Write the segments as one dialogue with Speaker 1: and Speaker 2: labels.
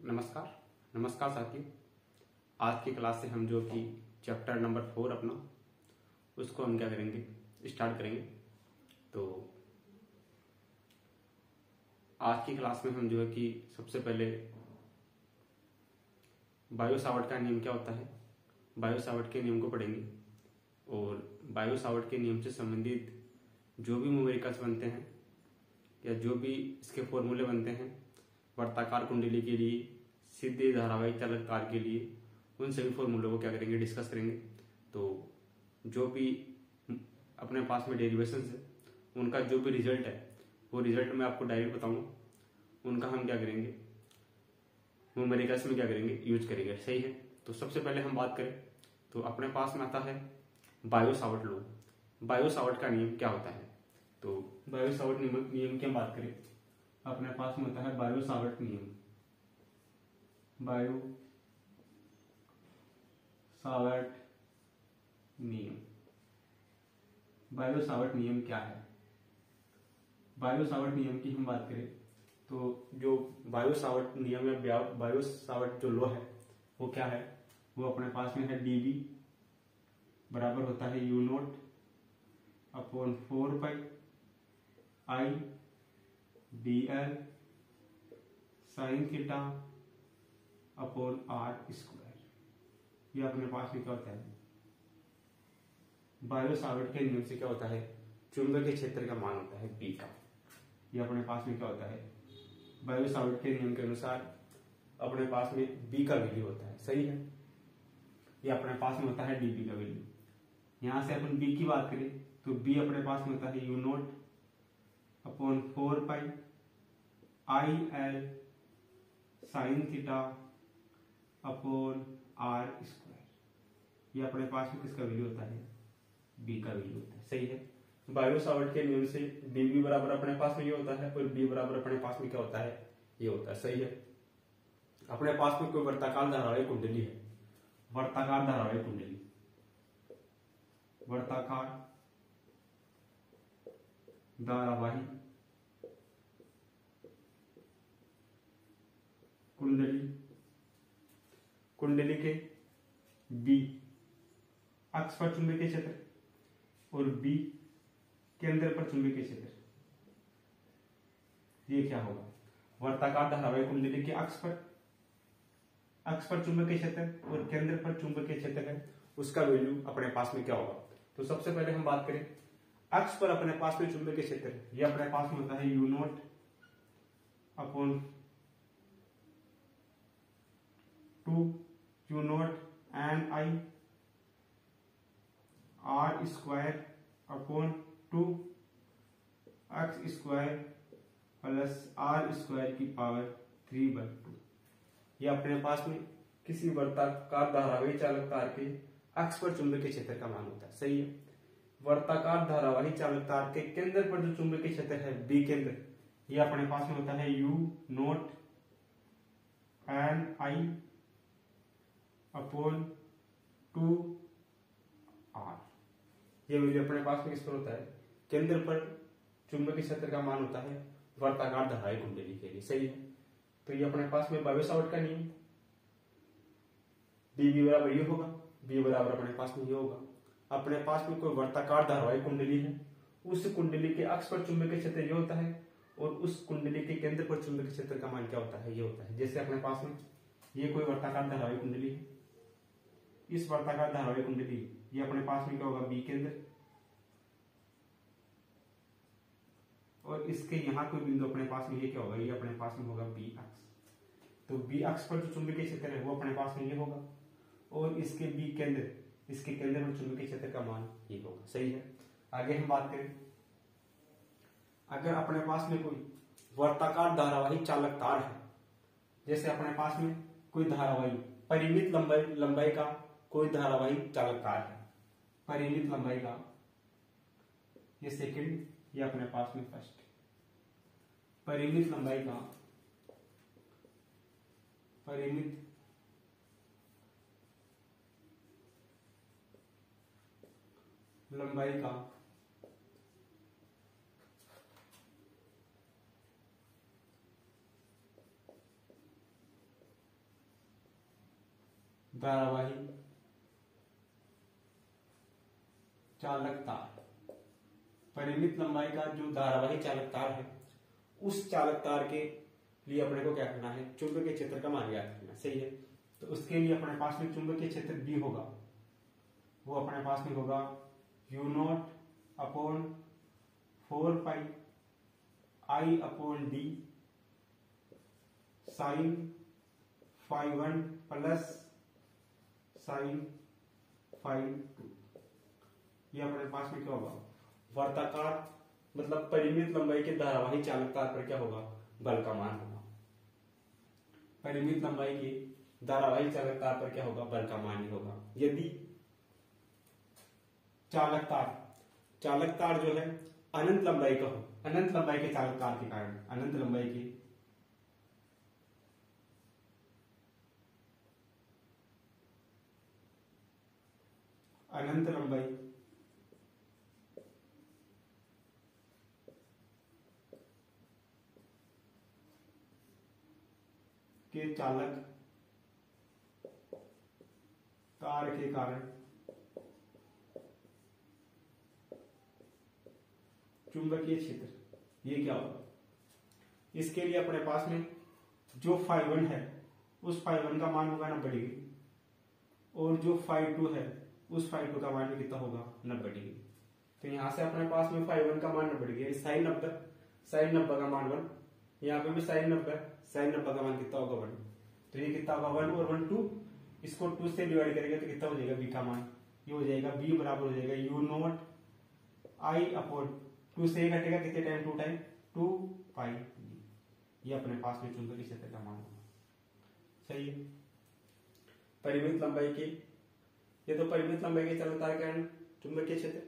Speaker 1: नमस्कार नमस्कार साथियों। आज की क्लास से हम जो कि चैप्टर नंबर 4 अपना उसको हम क्या करेंगे, स्टार्ट करेंगे। तो आज की क्लास में हम जो है कि सबसे पहले बायो सावर्ट का नियम क्या होता है, बायो सावर्ट के नियम को पढ़ेंगे और बायो सावर्ट के नियम से संबंधित जो भी न्यूमेरिकल्स बनते हैं या जो भी इसके फॉर्मूले बनते हैं वर्ताकार कुंडली के लिए, सीधे धारावाहिक चालक तार के लिए, उन सभी फॉर्मूलों को क्या करेंगे, डिस्कस करेंगे। तो जो भी अपने पास में डेरिवेशंस है उनका जो भी रिजल्ट है वो रिजल्ट मैं आपको डायरेक्ट बताऊंगा, उनका हम क्या करेंगे न्यूमेरिकल्स में क्या करेंगे, यूज करेंगे। सही है। तो सबसे पहले हम बात करें तो अपने पास में आता है Biot Savart law. Biot Savart का नियम क्या होता है? तो बायो सावर्ट नियम की हम बात करें, अपने पास में होता है बायो सावर्ट नियम। बायो सावर्ट नियम, बायो सावर्ट नियम क्या है? बायो सावर्ट नियम की हम बात करें तो जो बायो सावर्ट नियम है, बायो सावर्ट जो लॉ है वो क्या है, वो अपने पास में है dB बराबर होता है U0 upon 4 pi I dl sine theta upon r square. ये अपने पास में क्या होता है, बायो सावर्ट के नियम से क्या होता है, चुंबकीय क्षेत्र का मान होता है B का। ये अपने पास में क्या होता है, बायो सावर्ट के नियम के अनुसार अपने पास में B का वैल्यू होता है। सही है। ये अपने पास में होता है dB का वैल्यू। यहां से अपन B की बात करें तो B अपने पास में होता है U0 अपॉन 4 पाई IL sine theta upon r square. ये अपने पास में किसका वैल्यू होता है, B का वैल्यू होता है। सही है। बायो सावर्ट के नियम से dB बराबर अपने पास में ये होता है और B बराबर अपने पास में क्या होता है, ये होता है। सही है। अपने पास में कोई वर्ताकार धारावाहिक कुंडली है, वर्ताकार धारावाहिक कुंडली, वर्ताकार धारावाहिक कुंडली, कुंडली के B अक्ष पर चुंबकीय क्षेत्र और B केंद्र पर चुंबकीय क्षेत्र। ये क्या होगा, वर्ताकार धारावाहिक कुंडली के अक्ष पर चुंबकीय क्षेत्र और केंद्र पर चुंबकीय क्षेत्र है, उसका वैल्यू अपने पास में क्या होगा। तो सबसे पहले हम बात करें अक्ष पर अपने पास में चुंबकीय क्षेत्र, ये अपने पास में होता है U0 upon 2 U0 and I r square upon 2 x square plus r square की पावर 3/2। ये अपने पास में किसी वर्ताकार धारावाहिक चालक तार के अक्ष पर चुंबकीय क्षेत्र का मान होता है। सही है। वर्ताकार धारावाहिक चालक तार के केंद्र पर जो चुंबकीय क्षेत्र है B केंद्र, ये अपने पास में होता है U0 and I upon 2r। ये वैल्यू अपने पास में किस पर होता है, केंद्र पर चुंबकीय क्षेत्र का मान होता है वर्ताकार धारावाहिक कुंडली के लिए। सही है। तो ये अपने पास में बायो सावर्ट का नियम, dB बराबर ये होगा, B बराबर अपने पास में ये होगा। अपने पास में कोई वर्ताकार धारावाहिक कुंडली है, उस कुंडली के अक्ष पर चुंबकीय क्षेत्र ये होता है और उस कुंडली के केंद्र पर चुंबकीय क्षेत्र का मान क्या होता है, ये होता है। जैसे अपने पास में ये कोई वर्ताकार धारावाहिक कुंडली है, इस वर्ताकार धारावाहिक कुंडली ये अपने पास में क्या होगा, B केंद्र, और इसके यहाँ कोई बिंदु अपने पास में ये क्या होगा, ये अपने पास में होगा B अक्ष। तो B अक्ष पर जो चुंबकीय क्षेत्र है वो अपने पास में ये होगा और इसके B केंद्र, इसके केंद्र पर चुंबकीय क्षेत्र का मान ये होगा। सही है। आगे हम बात करें, अगर अपने पास में कोई वर्ताकार धारावाहिक चालक तार है, जैसे अपने पास में कोई धारावाहिक परिमित लंबाई का कोई धारावाहिक चालक तार है, परिमित लंबाई का, ये सेकंड, ये अपने पास में फर्स्ट, परिमित लंबाई का, परिमित लंबाई का धारावाही चालक तार, परिमित लंबाई का जो धारावाही चालक तार है उस चालक तार के लिए अपने को क्या करना है, चुंबकीय क्षेत्र का मान ज्ञात करना। सही है, तो उसके लिए अपने पास में चुंबकीय क्षेत्र बी होगा, वो अपने पास में होगा u0 upon 4 pi I upon D sine phi 1 plus sine phi 2। ये अपने पास में क्या होगा, वर्ताकार मतलब परिमित लंबाई के धारावाही चालक तार पर क्या होगा, बल का मान होगा। परिमित लंबाई के धारावाही चालक तार पर क्या होगा, बल का मान ही होगा। यदि चालक तार जो है अनंत लंबाई का हो, अनंत लंबाई के चालक तार के कारण, अनंत लंबाई के के चालक तार के कारण चुंबकीय क्षेत्र ये क्या होगा, इसके लिए अपने पास में जो φ1 है उस φ1 का मान होगा 90 डिग्री, और जो φ2 है उस φ2 का मान भी कितना होगा, 90 डिग्री। तो यहां से अपने पास में φ1 का मान 90 डिग्री, साइन 90 का मान 1, यहाँ पे भी साइन 90 का मान कितना होगा 1। तो ये कितना होगा 1 और 1 2, इसको 2 से डिवाइड करेंगे तो कितना हो जाएगा, बी का मान ये हो जाएगा बी बराबर हो जाएगा u0 I अपॉन 2 से ये घटेगा कितने टाइम, 2 टाइम 2 पाई। ये अपने पास में चुंबकीय क्षेत्र का मान होगा। सही है, परिमित लंबाई के, ये तो परिमित लंबाई के चालक तार के कारण चुंबकीय क्षेत्र,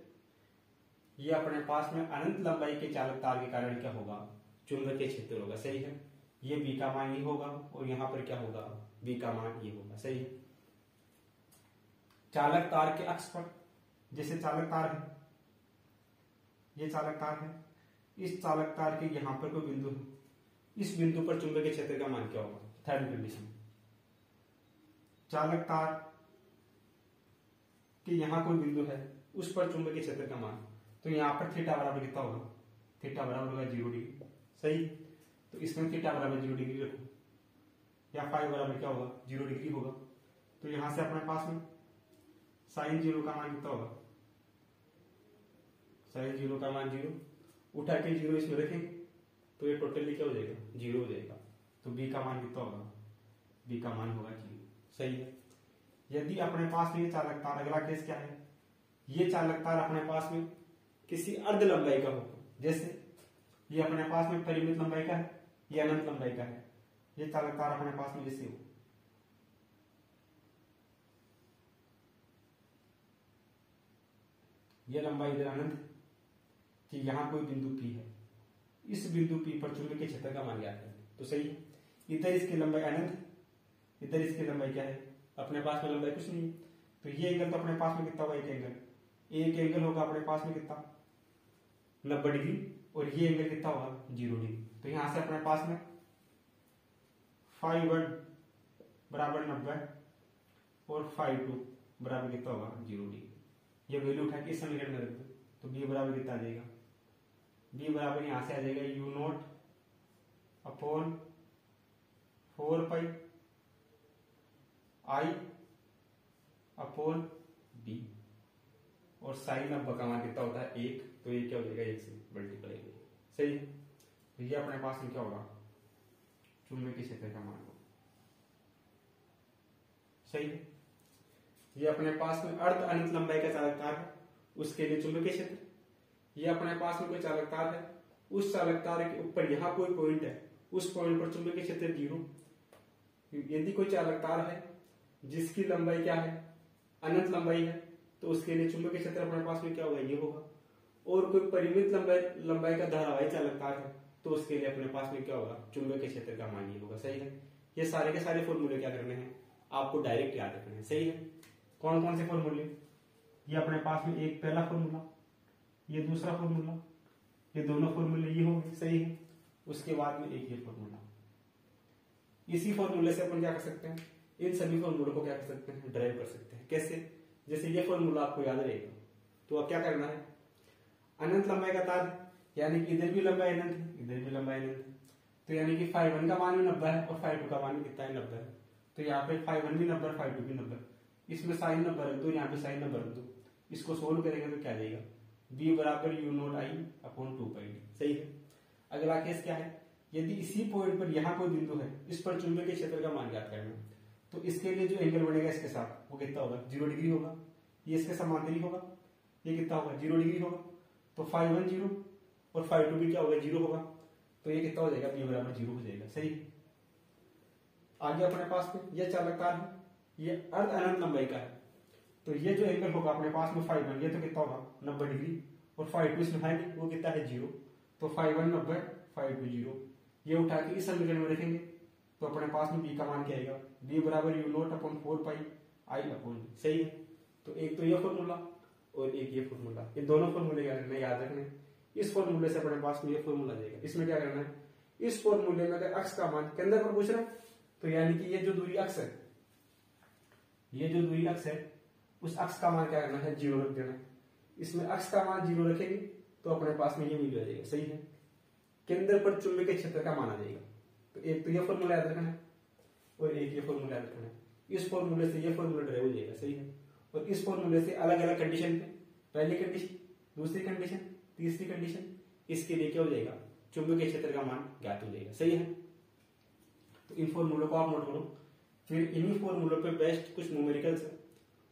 Speaker 1: ये अपने पास में अनंत लंबाई के चालक तार के कारण क्या होगा, चुंबकीय क्षेत्र होगा। सही है, ये बी का मान ये होगा और यहाँ पर क्या होगा, बी का मान ये होगा। सही है, चालक तार के अक्ष पर, जैसे चालक तार है, ये चालक तार है, इस चालक तार के यहां पर कोई बिंदु है, इस बिंदु पर चुंबकीय क्षेत्र का मान क्या होगा, थर्ड कंडीशन, चालक तार के यहां कोई बिंदु है उस पर चुंबकीय क्षेत्र का मान, तो यहां पर थीटा बराबर कितना होगा, थीटा बराबर होगा 0 डिग्री। सही, तो इसमें थीटा बराबर 0 डिग्री रखो, या फाई बराबर क्या होगा, 0 डिग्री होगा। तो यहां से अपने पास में साइन 0 का मान कितना होगा, साइन 0 का मान 0, उठा के 0 इसमें रखेंगे तो ये टोटली क्या हो जाएगा, 0 हो जाएगा। तो बी का मान कितना होगा, बी का मान होगा 0। सही है, यदि अपने पास में ये चालक तार, अगला केस क्या है, ये चालक तार अपने पास में किसी अर्ध लंबाई का हो, जैसे ये अपने पास में परिमित लंबाई का है, ये अनंत लंबाई का है, ये चालक तार अपने पास में जैसे हो, ये लंबाई इधर अनंत, कि यहां कोई बिंदु P है, इस बिंदु P पर चुंबकीय क्षेत्र का मान ज्ञात है। तो सही है, इधर इसकी लंबाई अनंत, इधर इसकी लंबाई क्या है, अपने पास में लंबाई कुछ नहीं है, तो ये एंगल तो अपने पास में कितना होगा, एक एंगल होगा अपने पास में कितना, 90 डिग्री, और ये एंगल कितना होगा, 0 डिग्री। तो यहां से अपने पास में φ1 बराबर 90 और φ2 बराबर कितना होगा, 0 डिग्री। ये वैल्यू उठा के इस समीकरण में रख दो, तो बी बराबर कितना आ जाएगा, बी बराबर यहां से आ जाएगा u0 upon 4 pi I upon b, और साइन 90 का मान कितना होता है 1, तो ये क्या हो जाएगा, 1 से मल्टीप्लाई हो जाएगा। सही है, तो ये अपने पास में क्या होगा, चुंबकीय क्षेत्र का मान होगा। सही है, ये अपने पास में अर्ध अनंत लंबाई का चालक तार है, उसके लिए चुंबकीय क्षेत्र, ये अपने पास में कोई चालक तार है, उस चालक तार के ऊपर यहाँ कोई पॉइंट है, उस पॉइंट पर चुंबकीय क्षेत्र 0। यदि कोई चालक तार है जिसकी लंबाई क्या है, अनंत लंबाई है, तो उसके लिए चुंबकीय क्षेत्र अपने पास में क्या होगा, ये होगा। और कोई परिमित लंबाई का धारावाही चालक तार है, तो उसके लिए अपने पास में क्या होगा, चुंबकीय क्षेत्र का मान ये होगा। सही है, ये सारे के सारे फॉर्मूले क्या करने हैं, आपको डायरेक्ट याद रखने हैं। सही है, कौन कौन से फॉर्मूले, ये अपने पास में एक पहला फॉर्मूला, ये दूसरा फॉर्मूला, ये दोनों फॉर्मूले ये होंगे। सही है, उसके बाद में एक ये फॉर्मूला, इसी फॉर्मूले से अपन क्या कर सकते हैं, इन सभी फॉर्मूलों को क्या कर सकते हैं, ड्राइव कर सकते हैं। कैसे? जैसे ये फॉर्मूला आपको याद रहेगा, तो अब क्या करना है, अनंत लंबाई का तार यानी कि इधर भी लंबाई अनंत है, इधर भी लंबाई अनंत है, तो यानी कि φ1 का मान भी 90 है और φ2 का मान भी कितना है, 90 है। तो यहाँ पे φ1 भी 90 φ2 भी 90, इसमें साइन नंबर रख दो, यहाँ पे साइन नंबर रख दो, इसको सोल्व करेंगे तो क्या देगा, b बराबर u0i/2πd। सही है। अगला केस क्या है, यदि इसी पॉइंट पर यहाँ कोई बिंदु है, इस पर चुंबकीय क्षेत्र का मान ज्ञात करना है, तो इसके लिए जो एंगल बनेगा इसके साथ वो कितना होगा, 0 डिग्री होगा। ये इसके समांतरी होगा, ये कितना होगा, 0 डिग्री होगा। तो φ1 0 और φ2 भी क्या होगा, 0 होगा। तो ये कितना हो जाएगा, b बराबर 0 हो जाएगा। सही। आगे अपने पास में यह चालकता है, ये अर्ध अनंत लंबाई का है, तो ये जो एंगल होगा अपने पास में φ1, ये तो कितना होगा 90 डिग्री, और φ2 इसमें है नहीं, वो कितना है 0। तो φ1 90 φ2 0, ये उठा के इस समीकरण में रखेंगे तो अपने पास में b का मान क्या आएगा, b बराबर u0/4πi/d। सही है। तो एक तो ये फॉर्मूला और एक ये फॉर्मूला, ये दोनों फॉर्मूले क्या करना है, याद रखना है। इस फॉर्मूले से अपने पास में ये फॉर्मूला जाएगा, इसमें क्या करना है, इस फॉर्मूले में अगर अक्ष का मान केंद्र पर पूछ रहा है, तो यानी कि ये जो दूरी अक्ष है, ये जो दूरी अक्ष है, उस अक्ष का मान क्या करना है, 0 रख देना है। इसमें अक्ष का मान 0 रखेंगे तो अपने पास में ये मिल जाएगा। सही है। केंद्र पर चुंबकीय क्षेत्र का मान आ जाएगा। तो एक तो ये फॉर्मूला याद रखना है और एक ये फॉर्मूला याद रखना है। इस फॉर्मूले से ये फॉर्मूला ड्राइव हो जाएगा। सही है। और इस फॉर्मूले से अलग अलग कंडीशन पे, पहली कंडीशन, दूसरी कंडीशन, तीसरी कंडीशन, इसके लिए क्या हो जाएगा, चुंबकीय क्षेत्र का मान ज्ञात हो जाएगा। सही है। तो इन फॉर्मूलों को आप नोट करो, फिर इन्हीं फॉर्मूलों पे बेस्ट कुछ न्यूमेरिकल्स है,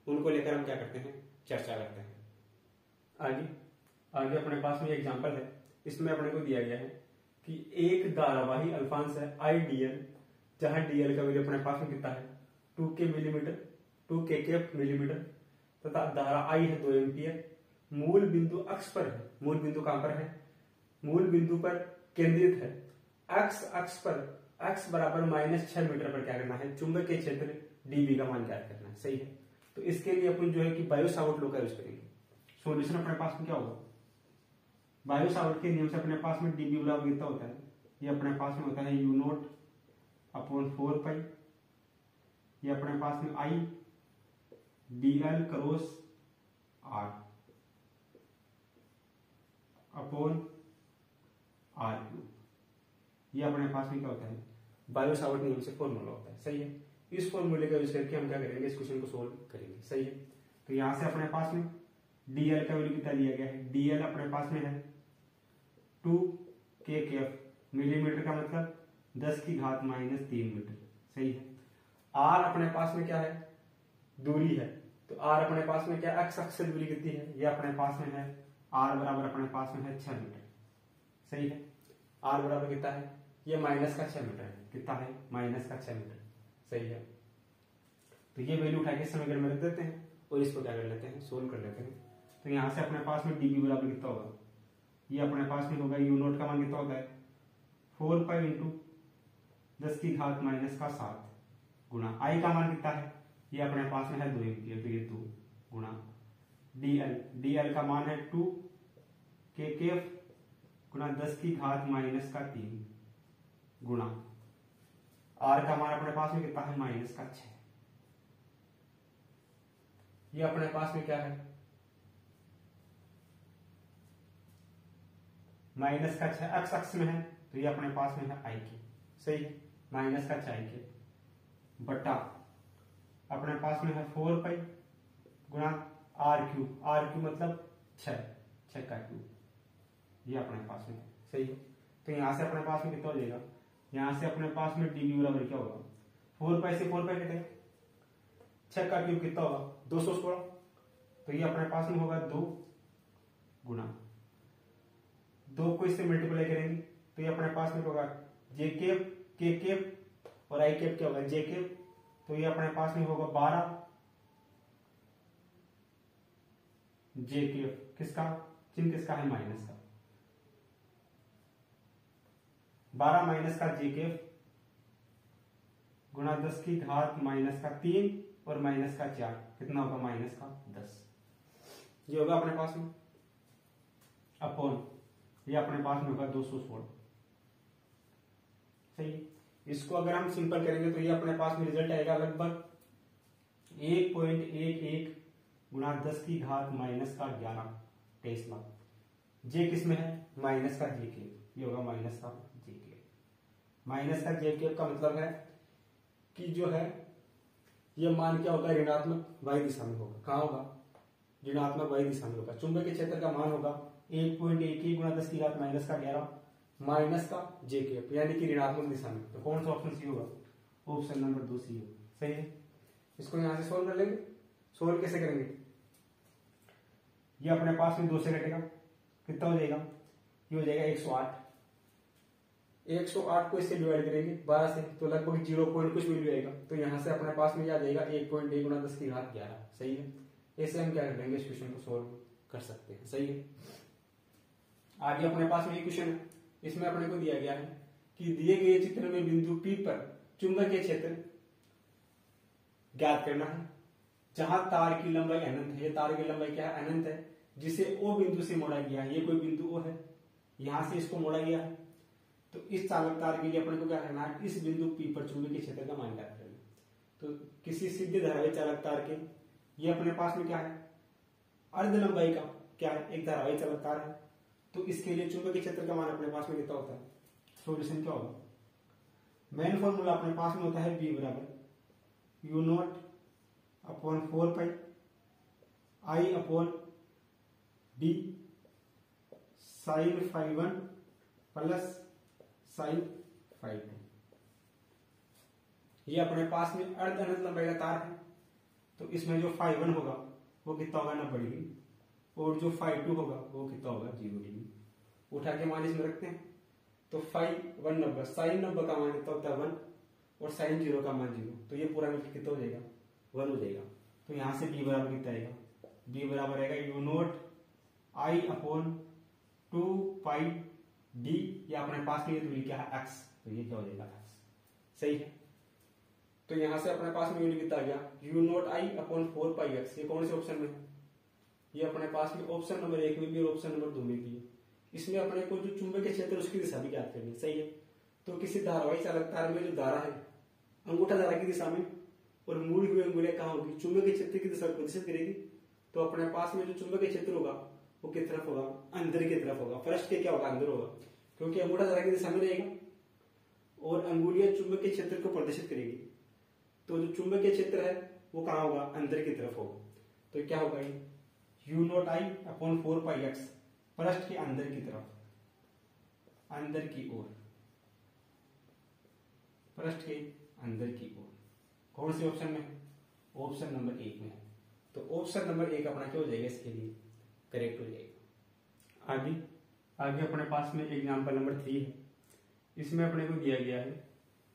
Speaker 1: उनको लेकर हम क्या करते हैं, चर्चा करते हैं। आगे अपने पास में एग्जांपल है, इसमें अपने को दिया गया है कि एक धारावाही अल्फांस है आई डीएल, जहां डीएल का वैल्यू अपने पास में कितना है 2k मिलीमीटर, 2k मिलीमीटर, तथा धारा आई है 2 एम्पियर। मूल बिंदु अक्ष पर है, मूल बिंदु कहां पर है, मूल बिंदु पर केंद्रित है। अक्ष पर x बराबर -6 मीटर पर क्या करना है, चुंबकीय क्षेत्र dB का मान ज्ञात करना है। सही है। तो इसके लिए अपन जो है कि बायो सावर्ट लॉ का यूज करेंगे। सॉल्यूशन अपने पास में क्या होगा, बायो सावर्ट के नियम से अपने पास में dB बराबर कितना होता है, ये अपने पास में होता है u0/4π, ये अपने पास में I dl cross r upon r3, ये अपने पास में क्या होता है, बायो सावर्ट नियम से फॉर्मूला होता है। सही है। इस फॉर्मूले का यूज करके हम क्या करेंगे, इस क्वेश्चन को सोल्व करेंगे। सही है। तो यहां से अपने पास में dl का वैल्यू कितना लिया गया है, dl अपने पास में है 2k मिलीमीटर, का मतलब 10⁻³ मीटर। सही है। r अपने पास में क्या है, दूरी है, तो r अपने पास में क्या, x अक्ष से दूरी कितनी है, ये अपने पास में है r बराबर अपने पास में है 6 मीटर। सही है। r बराबर कितना है, ये -6 मीटर है, कितना है, -6 मीटर। सही है। तो ये वैल्यू उठा के समीकरण में रख देते हैं और इसको क्या कर लेते हैं, सोल्व कर लेते हैं। तो यहां से अपने पास में dB बराबर कितना होगा, ये अपने पास में होगा u0 का मान कितना होता है 4π × 10⁻⁷ गुणा I का मान कितना है, ये अपने पास में है 2 एम्पियर, तो ये 2 गुणा dl का मान है 2k गुणा 10⁻³ गुणा r का मान अपने पास में कितना है -6, ये अपने पास में क्या है -6, x अक्ष में है, तो ये अपने पास में है I के। सही है। -6 I के बटा अपने पास में है 4π गुणा r³ मतलब 6 का क्यूब, ये अपने पास में है। सही है। तो यहां से अपने पास में कितना हो जाएगा, यहां से अपने पास में dB बराबर क्या होगा, 4π से 4π कटेगा, 6 का क्यूब कितना होगा 216, तो ये अपने पास में होगा 2 गुणा 2 को इससे मल्टीप्लाई करेंगे तो ये अपने पास में होगा j⁻, k⁻, और I⁻ क्या होगा j⁻, तो ये अपने पास में होगा 12 j⁻, किसका चिन्ह किसका है, माइनस का, 12 माइनस का j⁻ गुणा 10⁻³ और माइनस का 4, कितना होगा -10, ये होगा अपने पास में अपॉन, ये अपने पास में होगा 216। सही। इसको अगर हम सिंपल करेंगे तो ये अपने पास में रिजल्ट आएगा लगभग 1.11 गुणा 10 की घात माइनस का 11 टेस्ला। जे किस में है? माइनस का जे क्यूब। ये होगा माइनस का जे क्यूब। माइनस का जे क्यूब का मतलब है कि जो है ये मान क्या होगा? ऋणात्मक वाई दिशा में होगा। कहाँ होगा? ऋणात्मक वाई दिशा में होगा। चुंबकीय क्षेत्र का मान होगा 1.11 गुणा 10 की घात माइनस का 11 माइनस का जे क्यूब, यानी कि ऋणात्मक दिशा में। तो कौन सा ऑप्शन सी होगा? ऑप्शन नंबर 2 सी होगा। सही है। इसको यहां से सोल्व कर लेंगे। सोल्व कैसे करेंगे? ये अपने पास में 2 से कटेगा, कितना हो जाएगा? ये हो जाएगा 108। 108 को इससे डिवाइड करेंगे 12 से, तो लगभग 0 पॉइंट कुछ वैल्यू आएगा। तो यहां से अपने पास में आ जाएगा 1.1 गुणा 10 की घात 11। सही है। ऐसे हम क्या कर लेंगे? इस क्वेश्चन को सोल्व कर सकते हैं। सही है। आगे अपने पास में ये क्वेश्चन है, इसमें अपने को दिया गया है कि दिए गए चित्र में बिंदु P पर चुंबकीय क्षेत्र ज्ञात करना है, जहां तार की लंबाई अनंत है। ये तार की लंबाई क्या है? अनंत है, जिसे O बिंदु से मोड़ा गया है। ये कोई बिंदु O है, यहां से इसको मोड़ा गया है। तो इस चालक तार के लिए अपने को क्या करना है? इस बिंदु P पर चुंबकीय क्षेत्र का मान ज्ञात करना है। तो किसी सीधे धारावी चालक तार के ये अपने पास में क्या है? अर्ध लंबाई का क्या है? एक धारावी चालक तार है। तो इसके लिए चुंबकीय क्षेत्र का मान अपने पास में कितना होता है? सॉल्यूशन क्या होगा? मेन फॉर्मूला अपने पास में होता है बी बराबर U naught upon 4 pi I upon D sine phi 1 plus sine phi 2। ये अपने पास में अर्ध अनंत लंबाई का तार है। तो इसमें जो फाई 1 होगा वो कितना होगा? 90 डिग्री, और जो फाई 2 होगा वो कितना होगा? 0 डिग्री। उठा के मान इसमें रखते हैं। तो फाई 1 90, साइन 90 का मान कितना होता है? 1, और साइन 0 का मान 0। तो ये पूरा मिलकर कितना हो जाएगा? 1 हो जाएगा। तो यहां से बी बराबर कितना आएगा? बी बराबर आएगा you note I upon 2 pi D, या अपने पास की दूरी क्या है? एक्स। तो ये क्या हो जाएगा? एक्स। सही है। तो यहां से अपने पास में यूनिट कितना आ गया? You note I upon 4 pi x. ये कौन से ऑप्शन में है? ये अपने पास में ऑप्शन नंबर 1 में भी और ऑप्शन नंबर 2 में भी है। इसमें अपने को जो चुंबकीय क्षेत्र उसकी दिशा भी ज्ञात करनी है। सही है। तो किसी धारावाही चालक तार में जो धारा है अंगूठा धारा की दिशा में, और मुड़ी हुई अंगुलियां कहाँ होगी? चुंबकीय क्षेत्र की दिशा प्रदर्शित करेगी। तो अपने पास में जो चुंबकीय क्षेत्र होगा वो किस तरफ होगा? अंदर की तरफ होगा। फर्स्ट के क्या होगा? अंदर होगा, क्योंकि अंगूठा धारा की दिशा में रहेगा और अंगुलियां चुंबकीय क्षेत्र को प्रदर्शित करेगी। तो जो चुंबकीय क्षेत्र है वो कहाँ होगा? अंदर की तरफ होगा। तो क्या होगा? You note I upon 4 pi x, पृष्ठ के अंदर की तरफ, अंदर की ओर, पृष्ठ के अंदर की ओर। कौन से ऑप्शन में है? ऑप्शन नंबर 1 में है। तो ऑप्शन नंबर 1 अपना क्या हो जाएगा? इसके लिए करेक्ट हो जाएगा। आगे अपने पास में एग्जाम्पल नंबर 3 है। इसमें अपने को दिया गया है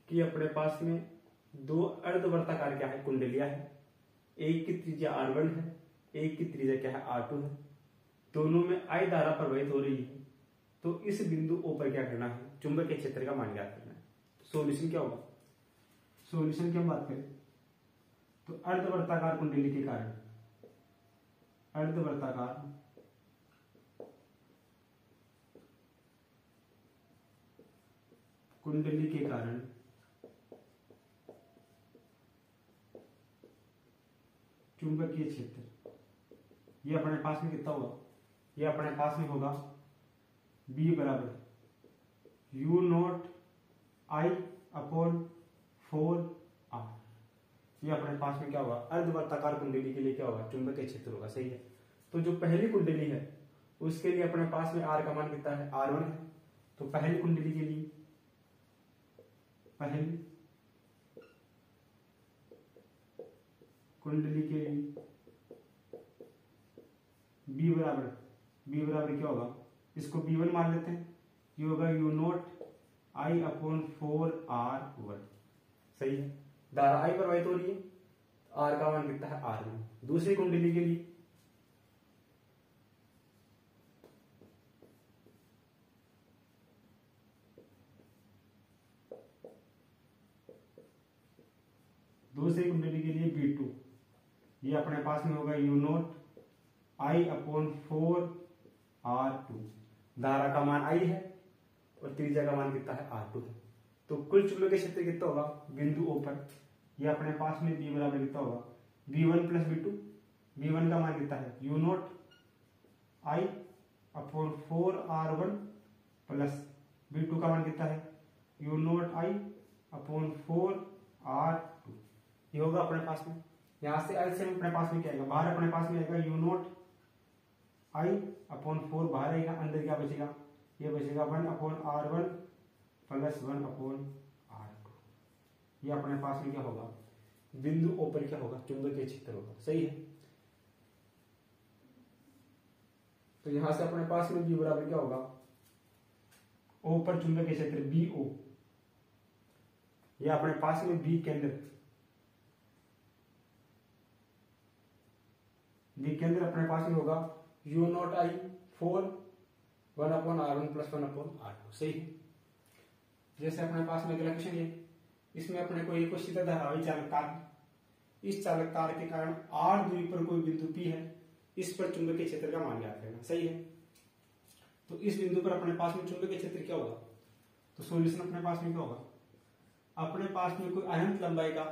Speaker 1: कि अपने पास में 2 अर्धवर्ताकार क्या है? कुंडलियां है। एक की त्रिज्या R1 है, एक की त्रिज्या क्या है? R2 है। दोनों में I धारा प्रवाहित हो रही है। तो इस बिंदु O पर क्या करना है? चुंबकीय क्षेत्र का मान ज्ञात करना है। सॉल्यूशन क्या होगा? सॉल्यूशन की हम बात करें तो अर्धवर्ताकार कुंडली के कारण, अर्धवर्ताकार कुंडली के कारण चुंबकीय क्षेत्र, ये अपने पास में कितना होगा? ये अपने पास में होगा बी बराबर U naught I upon 4 R. ये अपने पास में क्या होगा? अर्धवर्ताकार कुंडली के लिए क्या होगा? चुंबकीय क्षेत्र होगा। सही है। तो जो पहली कुंडली है उसके लिए अपने पास में आर का मान कितना है? R1 है। तो पहली कुंडली के लिए, पहली कुंडली के लिए बी बराबर क्या होगा? इसको B1 मान लेते हैं। ये होगा you note I upon 4 R1। सही है। धारा I प्रवाहित हो रही है, R का मान कितना है? R1। दूसरी कुंडली के लिए B2, ये अपने पास में होगा you note I upon 4 R2। धारा का मान I है और त्रिज्या का मान कितना है? R2 है। तो कुल चुंबकीय क्षेत्र कितना होगा बिंदु O पर, ये अपने पास में B बराबर कितना होगा V1 प्लस V2। V1 का मान कितना है U naught I upon 4R1 plus V2 का मान कितना है U naught I upon 4R2। ये होगा अपने पास में। यहाँ से एलसीएम अपने पास में क्या आएगा, बाहर अपने पास में आएगा U नॉट I अपॉन 4 बाहर आएगा, अंदर क्या बचेगा, ये बचेगा 1 upon R1 plus 1 upon R2। ये अपने पास में क्या होगा बिंदु O पर क्या होगा चुंबकीय क्षेत्र होगा। सही है। तो यहां से अपने पास में B बराबर क्या होगा O पर चुंबकीय क्षेत्र BO, ये अपने पास में B केंद्र, B केंद्र अपने पास में होगा U naught I 4 1 upon R1 plus 1 upon R2। सही है। जैसे अपने पास में अगला क्वेश्चन है, इसमें अपने को एक सीधा धारावाही चालक तार है, इस चालक तार के कारण R दूरी पर कोई बिंदु P है, इस पर चुंबकीय क्षेत्र का मान ज्ञात करना। सही है। तो इस बिंदु पर अपने पास में चुंबकीय क्षेत्र क्या होगा, तो सॉल्यूशन अपने पास में क्या होगा, अपने पास में कोई अनंत लंबाई का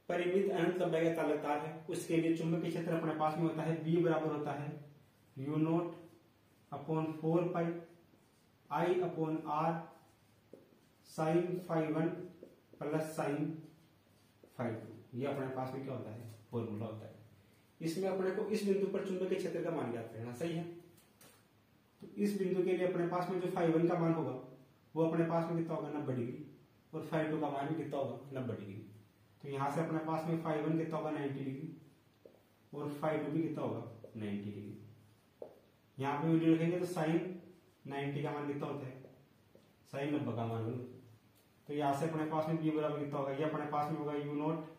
Speaker 1: परिमित अनंत लंबाई का चालक तार है, उसके लिए चुंबकीय क्षेत्र अपने पास में होता है B बराबर होता है U not upon 4 pi I upon R sine φ1 plus sine φ2। ये अपने पास में क्या होता है फॉर्मूला होता है। इसमें अपने को इस बिंदु पर चुंबकीय क्षेत्र का मान ज्ञात करना। सही है। तो इस बिंदु के लिए अपने पास में जो φ1 का मान होगा वो अपने पास में कितना होगा 90 डिग्री, और φ2 का मान भी कितना होगा 90 डिग्री। तो यहां से अपने पास में φ1 कितना होगा 90 डिग्री और φ2 भी कितना होगा 90 डिग्री। यहाँ पे वैल्यू रखेंगे तो साइन 90 का मान कितना होता है साइन 90 का मान। तो यहाँ से अपने पास में B बराबर कितना होगा, ये अपने पास में होगा U naught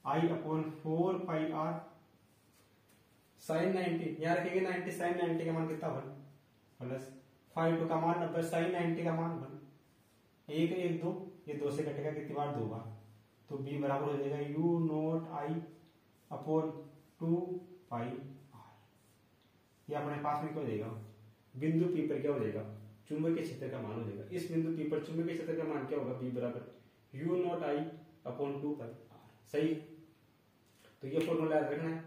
Speaker 1: I upon 4 pi R sine 90, यहाँ रखेंगे 90, साइन 90 का मान कितना 1 प्लस φ2 का मान 90 साइन 90 का मान 1, 1 1 2, ये 2 से कटेगा कितनी बार 2 बार। तो B बराबर हो जाएगा U naught I upon 2 pi R। ये अपने पास में क्या हो जाएगा बिंदु P पर क्या हो जाएगा चुंबकीय क्षेत्र का मान हो जाएगा। इस बिंदु P पर चुंबकीय क्षेत्र का मान क्या होगा B बराबर U naught I upon 2 pi R। सही। तो ये फॉर्मूला याद रखना है।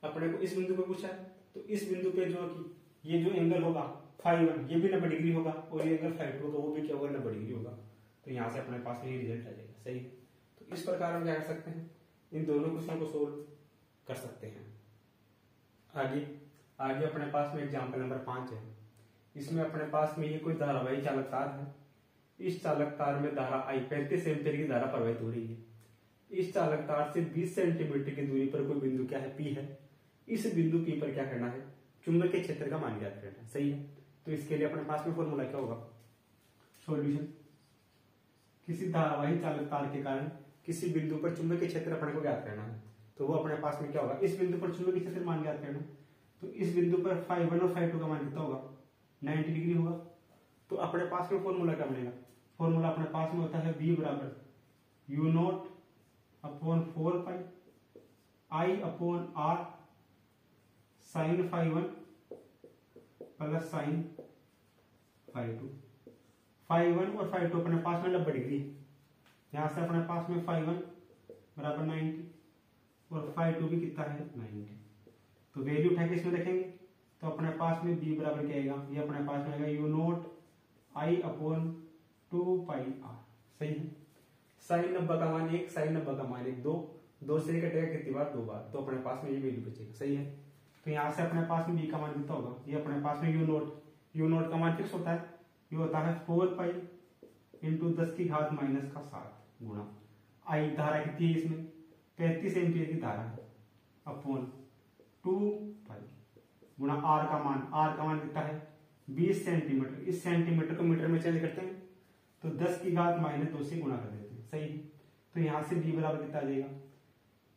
Speaker 1: अपने को इस बिंदु पे पूछा है, तो इस बिंदु पे जो कि ये जो एंगल होगा φ1 ये भी 90 डिग्री होगा, और ये एंगल φ2 होगा वो भी क्या होगा 90 डिग्री होगा। तो यहाँ से अपने पास में ये रिजल्ट आ जाएगा। सही। तो इस प्रकार हम क्या कर सकते हैं, इन दोनों क्वेश्चन को सोल्व कर सकते हैं। आगे आगे अपने पास में एग्जाम्पल नंबर 5 है। इसमें अपने पास में ये कोई धारावाही चालक तार है, इस चालक तार में धारा I 35 एम्पीयर की धारा प्रवाहित हो रही है। इस चालक तार से 20 सेंटीमीटर की दूरी पर कोई बिंदु क्या है P है। इस बिंदु P पर क्या करना है चुंबकीय क्षेत्र का मान ज्ञात करना है। सही है। तो इसके लिए अपने पास में फॉर्मूला क्या होगा, सॉल्यूशन, किसी धारावाही चालक तार के कारण किसी बिंदु पर चुंबकीय क्षेत्र अपने को ज्ञात करना है। तो वो अपने पास में क्या होगा, इस बिंदु पर चुंबकीय क्षेत्र मान ज्ञात करना। तो इस बिंदु पर φ1 और φ2 का मान कितना होगा 90 डिग्री होगा। तो अपने पास में फॉर्मूला क्या बनेगा, फॉर्मूला अपने पास में होता है B बराबर U not upon 4 pi I upon R sine φ1 plus sine φ2। φ1 और φ2 अपने पास में 90 डिग्री, यहां से अपने पास में φ1 बराबर 90 और φ2 भी कितना है 90। तो वैल्यू उठा के इसमें रखेंगे तो अपने पास में B बराबर क्या आएगा, ये अपने पास में आएगा U naught I upon 2 pi R। सही है। साइन 90 का मान 1, साइन 90 का मान 1, 2, 2 से कटेगा कितनी बार 2 बार। तो अपने पास में ये वैल्यू बचेगा। सही है। तो यहाँ से अपने पास में B का मान कितना होगा, ये अपने पास में U नॉट का मान फिक्स होता है, ये होता है 4 पाई इंटू 10 की घात माइनस का 7 गुणा I धारा कितनी है इसमें 35 एम्पियर की धारा है अपॉन 2 पाई गुणा R का मान कितना है 20 सेंटीमीटर। इस सेंटीमीटर को मीटर में चेंज करते हैं तो 10 की घात माइनस 2 से गुणा कर देते हैं। सही। तो यहां से B बराबर कितना आ जाएगा,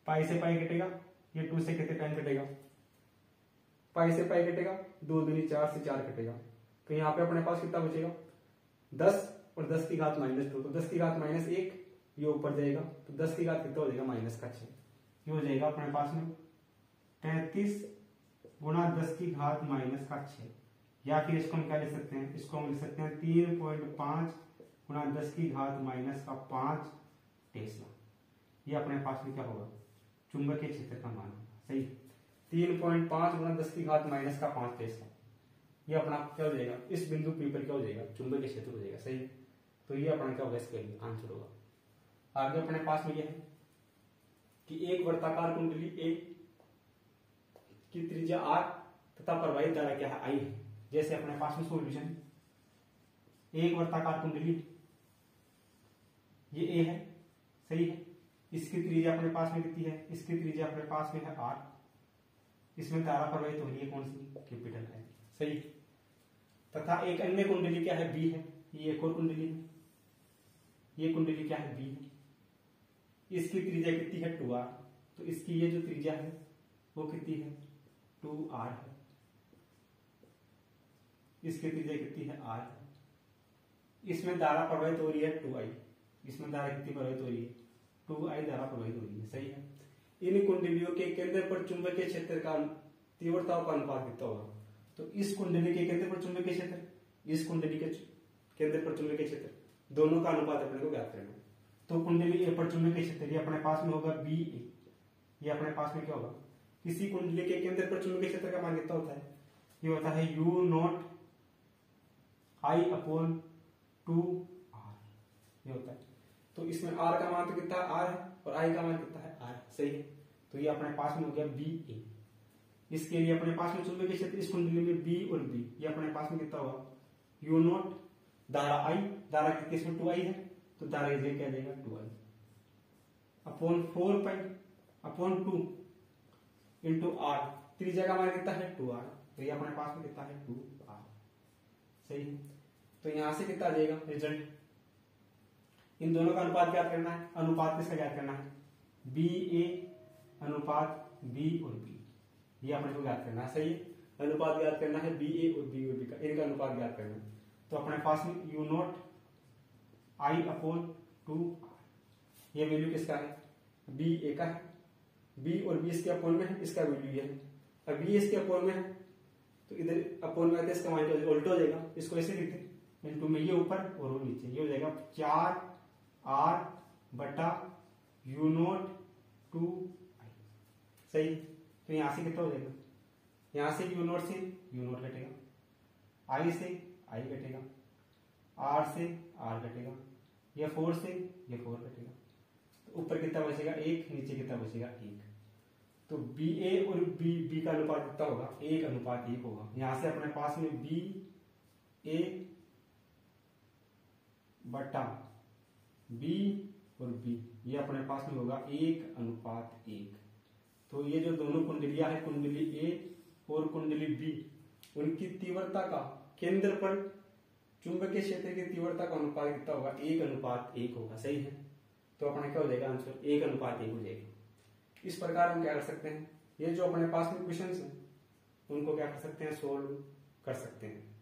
Speaker 1: पाई से पाई कटेगा, ये 2 से कितने टाइम कटेगा, पाई से पाई कटेगा, 2 दूनी 4 से 4 कटेगा। तो यहाँ पे अपने पास कितना बचेगा 10 और 10 की घात माइनस 2, तो 10 की घात माइनस 1 ये ऊपर जाएगा, तो 10 की घात कितना हो जाएगा माइनस का 6। ये हो जाएगा अपने पास में 35 गुणा 10 की घात माइनस का 6। या फिर इसको हम क्या लिख सकते हैं, इसको हम लिख सकते हैं 3.5 गुणा 10 की घात माइनस का 5 टेस्ला। ये अपने पास में क्या होगा, चुंबकीय क्षेत्र का मान होगा। सही, 3.5 गुणा 10 की घात माइनस का 5 टेस्ला, ये अपना क्या हो जाएगा, इस बिंदु P पर क्या हो जाएगा, चुंबकीय क्षेत्र हो जाएगा। सही, तो ये अपना क्या होगा, इसका आंसर होगा। आगे अपने पास में यह है कि एक वर्ताकार कुंडली एक की त्रिज्या r तथा प्रवाहित धारा क्या है, I है। जैसे अपने पास में सॉल्यूशन, एक वर्ताकार कुंडली ये A है, सही है, इसकी त्रिज्या अपने पास में कितनी है, इसकी त्रिज्या अपने पास में है r, इसमें धारा प्रवाहित हो रही है कौन सी, कैपिटल है। सही, तथा एक अन्य कुंडली क्या है, B है, ये एक और कुंडली है, ये कुंडली क्या है, B है, इसकी त्रिज्या कितनी है 2r, तो इसकी ये जो त्रिज्या है वो कितनी है 2r है, इसकी त्रिज्या कितनी है r है, इसमें धारा प्रवाहित हो रही है 2i, इसमें धारा कितनी प्रवाहित हो रही है 2i धारा प्रवाहित हो रही है। सही है, इन कुंडलियों के केंद्र पर चुंबकीय क्षेत्र का तीव्रता का अनुपात कितना होगा, तो इस कुंडली के केंद्र पर चुंबकीय क्षेत्र, इस कुंडली के केंद्र पर चुंबकीय क्षेत्र, दोनों का अनुपात अपने को ज्ञात करना है। तो कुंडली ए पर चुंबकीय क्षेत्र ये अपने पास में होगा बी ए, ये अपने पास में क्या होगा, किसी कुंडली के केंद्र पर चुंबकीय क्षेत्र का मान कितना होता है, ये होता है you naught I upon 2r, ये होता है। तो इसमें r का मान तो कितना r है और i का मान कितना है r। सही है, तो ये अपने पास में हो गया बी ए। इसके लिए अपने पास में चुंबकीय क्षेत्र इस कुंडली में बी और बी, ये अपने पास में कितना होगा यू नॉट, धारा i, धारा कितनी इसमें 2i है, तो धारा इसे क्या देगा 2i upon 4 pi upon 2 into r, त्रिज्या का मान कितना है 2r, तो ये अपने पास में कितना है 2r। सही है, तो यहां से कितना आ जाएगा रिजल्ट, इन दोनों का अनुपात ज्ञात करना है। अनुपात किसका ज्ञात करना है, बी ए अनुपात बी और बी, ये अपने को ज्ञात करना है। सही है, अनुपात ज्ञात करना है बी ए और बी और बी का, इनका अनुपात ज्ञात करना है। तो अपने पास में you naught I upon 2r, ये वैल्यू किसका है, बी ए का है, बी और बी इसके अपोन में है, इसका वैल्यू ये है, और बी इसके अपोन में है तो इधर अपोन में आते इसका मान उल्टा हो जाएगा, इसको ऐसे लिखते हैं इनटू में ये ऊपर और वो नीचे, ये हो जाएगा 4r बटा यू नॉट 2i। सही, तो यहां से कितना हो जाएगा, यहां से यू नॉट से यू नॉट घटेगा, i से i घटेगा, r से r घटेगा, ये 4 से ये 4 घटेगा, तो ऊपर कितना बचेगा 1, नीचे कितना बचेगा 1। तो बी ए और बी का अनुपात कितना होगा, 1:1 होगा। यहां से अपने पास में बी ए बटा बी और बी, ये अपने पास में होगा 1:1। तो ये जो दोनों कुंडलियां हैं, कुंडली ए और कुंडली बी, उनकी तीव्रता का केंद्र पर चुंबकीय क्षेत्र की तीव्रता का अनुपात कितना होगा, 1:1 होगा। सही है, तो अपना क्या हो जाएगा आंसर 1:1 हो जाएगा। इस प्रकार हम क्या कर सकते हैं, ये जो अपने पास में क्वेश्चंस हैं उनको क्या कर सकते हैं, सोल्व कर सकते हैं।